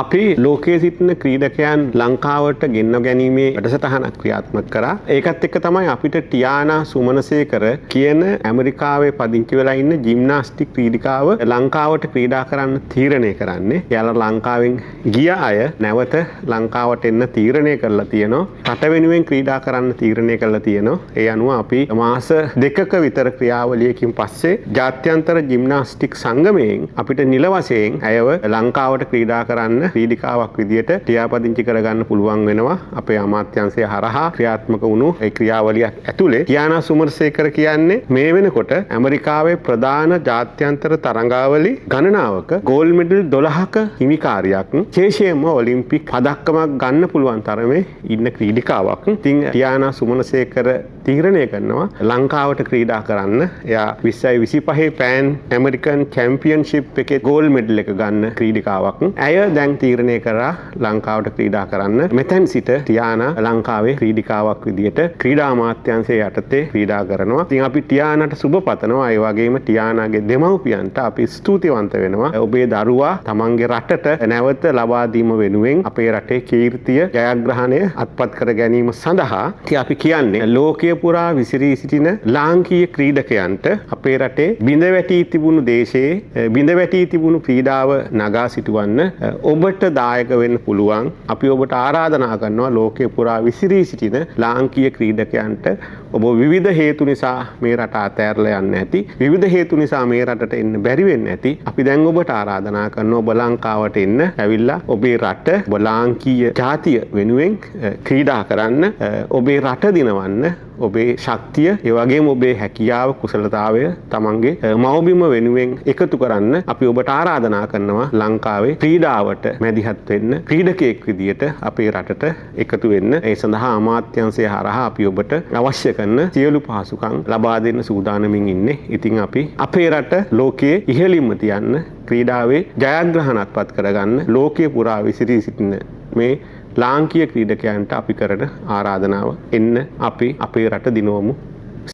අපි ලෝකයේ සිටින ක්‍රීඩකයන් ලංකාවට ගෙන්න ගැනීමේ වැඩසටහනක් ක්‍රියාත්මක කරා. ඒකත් එක්ක තමයි අපිට ටියානා සුමනසේකර කියන ඇමරිකාවේ පදිංචි වෙලා ඉන්න ජිම්නාස්ටික් ක්‍රීඩිකාව ලංකාවට ක්‍රීඩා කරන්න තීරණය කරන්නේ. එයාලා ලංකාවෙන් ගිය අය නැවත ලංකාවට එන්න තීරණය කරලා තියෙනවා. රට වෙනුවෙන් ක්‍රීඩා කරන්න තීරණය කරලා තියෙනවා. ඒ අනුව අපි මාස 2ක විතර ක්‍රියාවලියකින් පස්සේ ජාත්‍යන්තර ජිම්නාස්ටික් සංගමයෙන් අපිට නිල වශයෙන් ඇයව ලංකාවට ක්‍රීඩා කරන්න ක්‍රීඩිකාවක් විදියට ටියාපදිංචි කරගන්න පුළුවන් වෙනවා. අපේ අමාත්‍යාංශය හරහා ක්‍රියාත්මක වුණු ඒ ක්‍රියාවලියක් ඇතුලේ ටියානා සුමරසේකර කියන්නේ මේ වෙනකොට ඇමරිකාවේ ප්‍රධාන ජාත්‍යන්තර තරඟාවලි ගණනාවක ගෝල්ඩ් මෙඩල් 12ක හිමිකාරියක්. විශේෂයෙන්ම ඔලිම්පික් පදක්කමක් ගන්න පුළුවන් තරමේ ඉන්න ක්‍රීඩිකාවක්. ඉතින් ටියානා සුමරසේකර තීරණය කරනවා ලංකාවට ක්‍රීඩා කරන්න. එයා 2025 පෑන් ඇමරිකන් චැම්පියන්ෂිප් එකේ ගෝල්ඩ් මෙඩල් එක ගන්න ක්‍රීඩිකාවක්. ඇය දැන් තීරණය කරා ලංකාවට ක්‍රීඩා කරන්න. මෙතෙන් සිට ටියානා ලංකාවේ ක්‍රීඩිකාවක් විදියට ක්‍රීඩා අමාත්‍යාංශය යටතේ ක්‍රීඩා කරනවා. ඉතින් අපි ටියානාට සුබ පතනවා. ඒ වගේම ටියානාගේ දෙමව්පියන්ට අපි ස්තුතිවන්ත වෙනවා. ඔබේ දරුවා තමන්ගේ රටට නැවත ලබා දීම වෙනුවෙන් අපේ රටේ කීර්තිය ජයග්‍රහණය අත්පත් කර ගැනීම සඳහා අපි කියන්නේ ලෝකයේ පුරා විසිරී සිටින ලාංකීය ක්‍රීඩකයන්ට අපේ රටේ බිඳ වැටී තිබුණු දේශයේ බිඳ වැටී තිබුණු ක්‍රීඩාව නගා සිටවන්න ඔබට දායක වෙන්න පුළුවන්. අපි ඔබට ආරාධනා කරනවා ලෝකයේ පුරා විසිරී සිටින ලාංකීය ක්‍රීඩකයන්ට ඔබ විවිධ හේතු නිසා මේ රට අතෑරලා යන්න ඇති. විවිධ හේතු නිසා මේ රටට එන්න බැරි වෙන්න ඇති. අපි දැන් ඔබට ආරාධනා කරනවා ඔබ ලංකාවට එන්න. ඇවිල්ලා ඔබේ රට ඔබ ලාංකීය ජාතිය වෙනුවෙන් ක්‍රීඩා කරන්න. ඔබේ රට දිනවන්න. ඔබේ ශක්තිය ඒ වගේම ඔබේ හැකියාව කුසලතාවය තමන්ගේ මව්බිම වෙනුවෙන් එකතු කරන්න අපි ඔබට ආරාධනා කරනවා ලංකාවේ ක්‍රීඩාවට මැදිහත් වෙන්න ක්‍රීඩකයෙක් විදියට අපේ රටට එකතු වෙන්න. ඒ සඳහා අමාත්‍යාංශය හරහා අපි ඔබට අවශ්‍ය කරන සියලු පහසුකම් ලබා දෙන්න සූදානමින් ඉන්නේ. ඉතින් අපි අපේ රට ලෝකයේ ඉහළින්ම තියන්න ක්‍රීඩාවේ ජයග්‍රහණත්පත් කරගන්න ලෝකයේ පුරා විසිරී සිටින මේ ලාංකීය ක්‍රීඩකයන්ට අපි කරන ආරාධනාව එන්න අපි අපේ රට දිනුවමු.